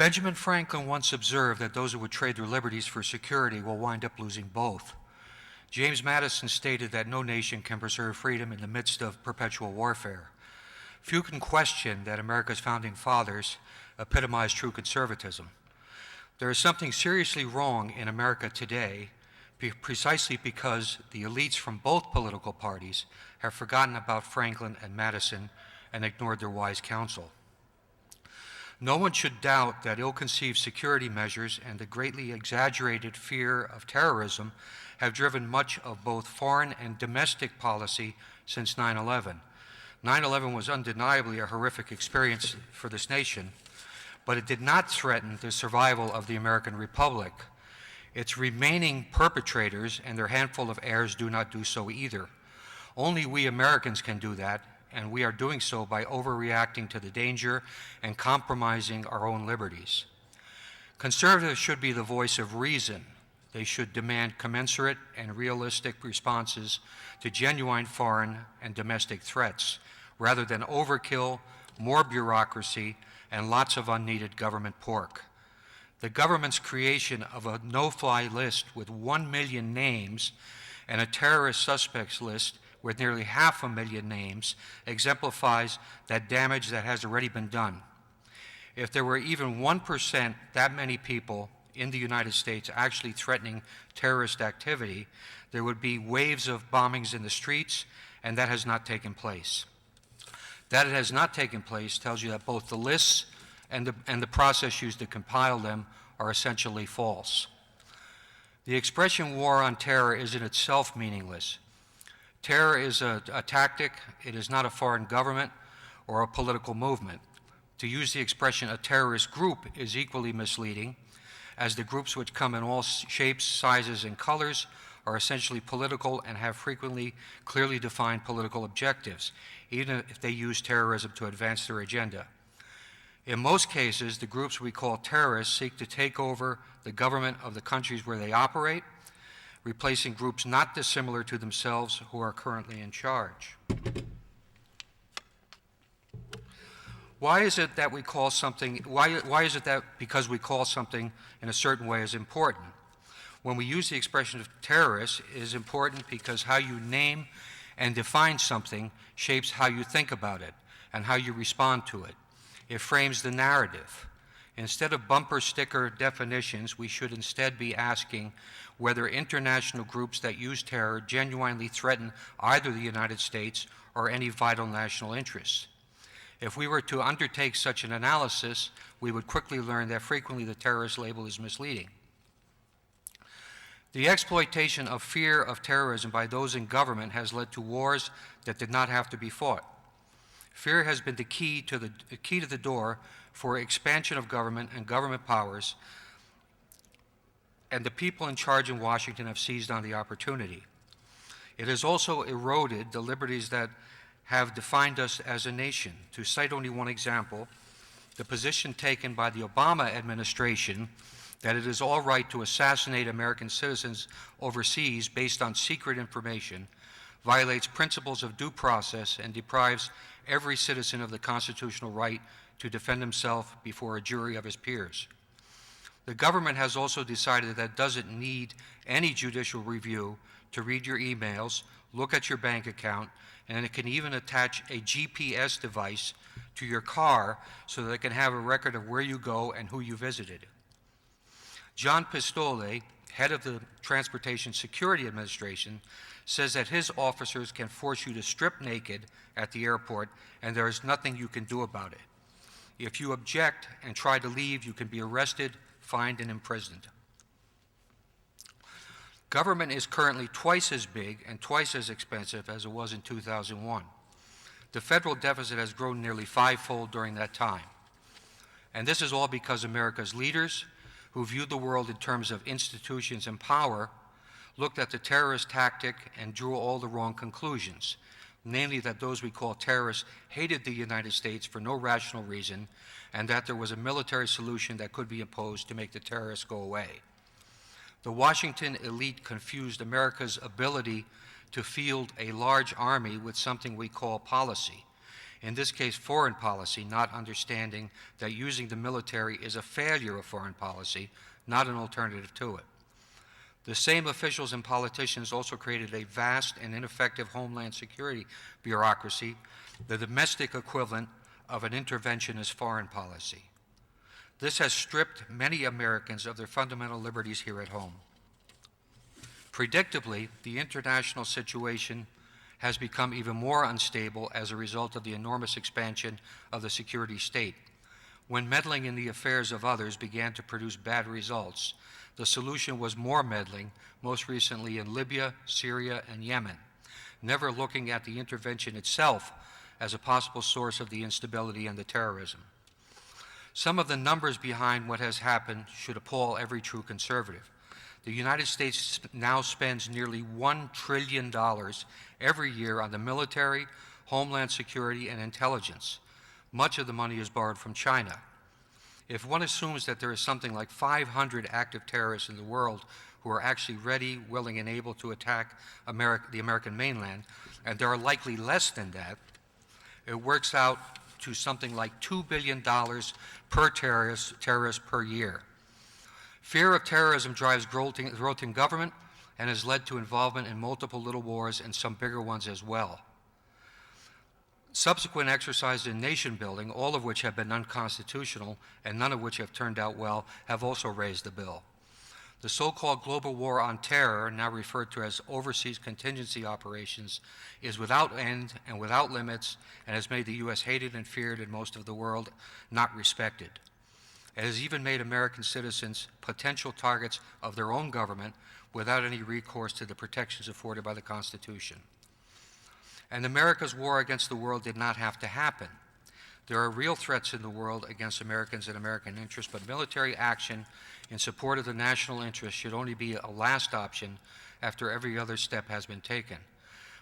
Benjamin Franklin once observed that those who would trade their liberties for security will wind up losing both. James Madison stated that no nation can preserve freedom in the midst of perpetual warfare. Few can question that America's founding fathers epitomized true conservatism. There is something seriously wrong in America today precisely because the elites from both political parties have forgotten about Franklin and Madison and ignored their wise counsel. No one should doubt that ill-conceived security measures and the greatly exaggerated fear of terrorism have driven much of both foreign and domestic policy since 9/11. 9/11 was undeniably a horrific experience for this nation, but it did not threaten the survival of the American Republic. Its remaining perpetrators and their handful of heirs do not do so either. Only we Americans can do that, and we are doing so by overreacting to the danger and compromising our own liberties. Conservatives should be the voice of reason. They should demand commensurate and realistic responses to genuine foreign and domestic threats, rather than overkill, more bureaucracy, and lots of unneeded government pork. The government's creation of a no-fly list with 1 million names and a terrorist suspects list with nearly 500,000 names exemplifies that damage that has already been done. If there were even 1% that many people in the United States actually threatening terrorist activity, there would be waves of bombings in the streets, and that has not taken place. That it has not taken place tells you that both the lists and the process used to compile them are essentially false. The expression war on terror is in itself meaningless. Terror is a tactic. It is not a foreign government or a political movement. To use the expression a terrorist group is equally misleading, as the groups which come in all shapes, sizes, and colors are essentially political and have frequently clearly defined political objectives, even if they use terrorism to advance their agenda. In most cases, the groups we call terrorists seek to take over the government of the countries where they operate, replacing groups not dissimilar to themselves who are currently in charge. Why is it that we call something, why is it that because we call something in a certain way is important? When we use the expression of terrorists, it is important because how you name and define something shapes how you think about it and how you respond to it. It frames the narrative. Instead of bumper sticker definitions, we should instead be asking whether international groups that use terror genuinely threaten either the United States or any vital national interests. If we were to undertake such an analysis, we would quickly learn that frequently the terrorist label is misleading. The exploitation of fear of terrorism by those in government has led to wars that did not have to be fought. Fear has been the key to the door for expansion of government and government powers, and the people in charge in Washington have seized on the opportunity. It has also eroded the liberties that have defined us as a nation. To cite only one example, the position taken by the Obama administration that it is all right to assassinate American citizens overseas based on secret information violates principles of due process and deprives every citizen of the constitutional right to defend himself before a jury of his peers. The government has also decided that it doesn't need any judicial review to read your emails, look at your bank account, and it can even attach a GPS device to your car so that it can have a record of where you go and who you visited. John Pistole, head of the Transportation Security Administration, says that his officers can force you to strip naked at the airport and there is nothing you can do about it. If you object and try to leave, you can be arrested, fined, and imprisoned. Government is currently twice as big and twice as expensive as it was in 2001. The federal deficit has grown nearly fivefold during that time. And this is all because America's leaders, who viewed the world in terms of institutions and power, looked at the terrorist tactic and drew all the wrong conclusions, namely that those we call terrorists hated the United States for no rational reason, and that there was a military solution that could be imposed to make the terrorists go away. The Washington elite confused America's ability to field a large army with something we call policy. in this case foreign policy, not understanding that using the military is a failure of foreign policy, not an alternative to it. The same officials and politicians also created a vast and ineffective Homeland Security bureaucracy, the domestic equivalent of an interventionist foreign policy. This has stripped many Americans of their fundamental liberties here at home. Predictably, the international situation has become even more unstable as a result of the enormous expansion of the security state. When meddling in the affairs of others began to produce bad results, the solution was more meddling, most recently in Libya, Syria, and Yemen, never looking at the intervention itself as a possible source of the instability and the terrorism. Some of the numbers behind what has happened should appall every true conservative. The United States now spends nearly $1 trillion every year on the military, homeland security, and intelligence. Much of the money is borrowed from China. If one assumes that there is something like 500 active terrorists in the world who are actually ready, willing, and able to attack the American mainland, and there are likely less than that, it works out to something like $2 billion per terrorist per year. Fear of terrorism drives growth in government and has led to involvement in multiple little wars and some bigger ones as well. Subsequent exercises in nation building, all of which have been unconstitutional and none of which have turned out well, have also raised the bill. The so-called global war on terror, now referred to as overseas contingency operations, is without end and without limits and has made the U.S. hated and feared in most of the world, not respected. It has even made American citizens potential targets of their own government without any recourse to the protections afforded by the Constitution. And America's war against the world did not have to happen. There are real threats in the world against Americans and American interests, but military action in support of the national interest should only be a last option after every other step has been taken.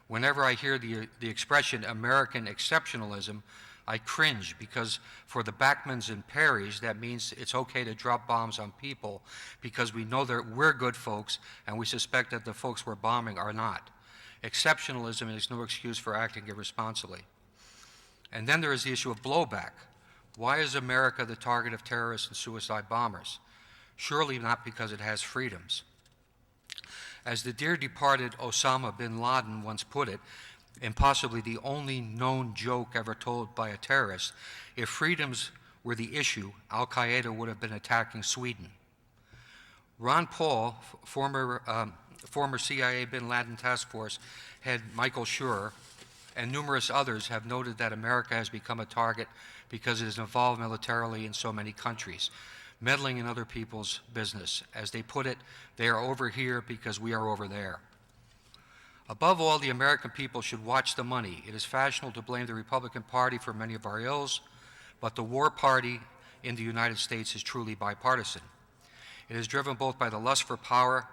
Whenever I hear the expression American exceptionalism, I cringe because for the Bachmans and Perrys, that means it's okay to drop bombs on people because we know that we're good folks and we suspect that the folks we're bombing are not. Exceptionalism is no excuse for acting irresponsibly. And then there is the issue of blowback. Why is America the target of terrorists and suicide bombers? Surely not because it has freedoms. As the dear departed Osama bin Laden once put it, and possibly the only known joke ever told by a terrorist, if freedoms were the issue, Al-Qaeda would have been attacking Sweden. Ron Paul, former CIA bin Laden task force head Michael Schur, and numerous others have noted that America has become a target because it is involved militarily in so many countries, meddling in other people's business. As they put it, they are over here because we are over there. Above all, the American people should watch the money. It is fashionable to blame the Republican Party for many of our ills, but the war party in the United States is truly bipartisan. It is driven both by the lust for power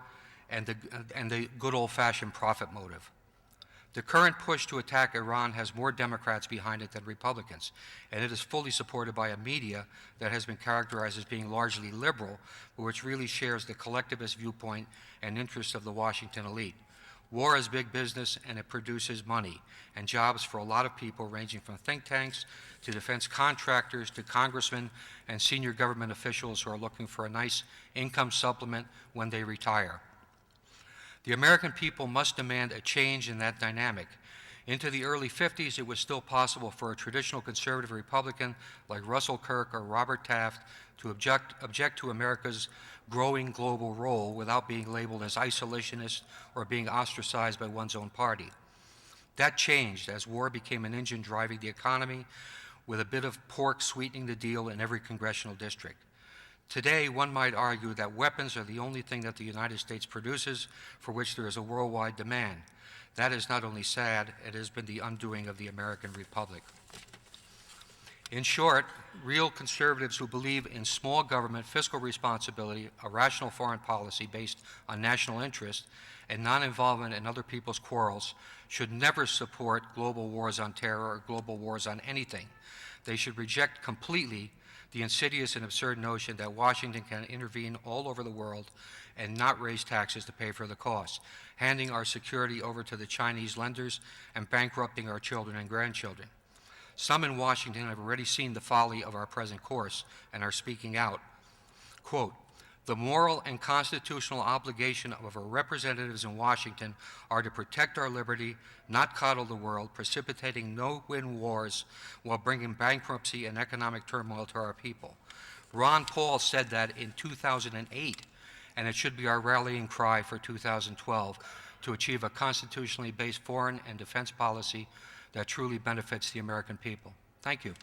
and the good old-fashioned profit motive. The current push to attack Iran has more Democrats behind it than Republicans, and it is fully supported by a media that has been characterized as being largely liberal, but which really shares the collectivist viewpoint and interests of the Washington elite. War is big business, and it produces money and jobs for a lot of people, ranging from think tanks to defense contractors to congressmen and senior government officials who are looking for a nice income supplement when they retire. The American people must demand a change in that dynamic. Into the early 50s, it was still possible for a traditional conservative Republican like Russell Kirk or Robert Taft to object to America's growing global role without being labeled as isolationist or being ostracized by one's own party. That changed as war became an engine driving the economy, with a bit of pork sweetening the deal in every congressional district. Today, one might argue that weapons are the only thing that the United States produces for which there is a worldwide demand. That is not only sad, it has been the undoing of the American Republic. In short, real conservatives who believe in small government, fiscal responsibility, a rational foreign policy based on national interest, and non-involvement in other people's quarrels should never support global wars on terror or global wars on anything. They should reject completely the insidious and absurd notion that Washington can intervene all over the world and not raise taxes to pay for the costs, handing our security over to the Chinese lenders and bankrupting our children and grandchildren. Some in Washington have already seen the folly of our present course and are speaking out. Quote, "The moral and constitutional obligation of our representatives in Washington are to protect our liberty, not coddle the world, precipitating no-win wars while bringing bankruptcy and economic turmoil to our people." Ron Paul said that in 2008, and it should be our rallying cry for 2012 to achieve a constitutionally based foreign and defense policy that truly benefits the American people. Thank you.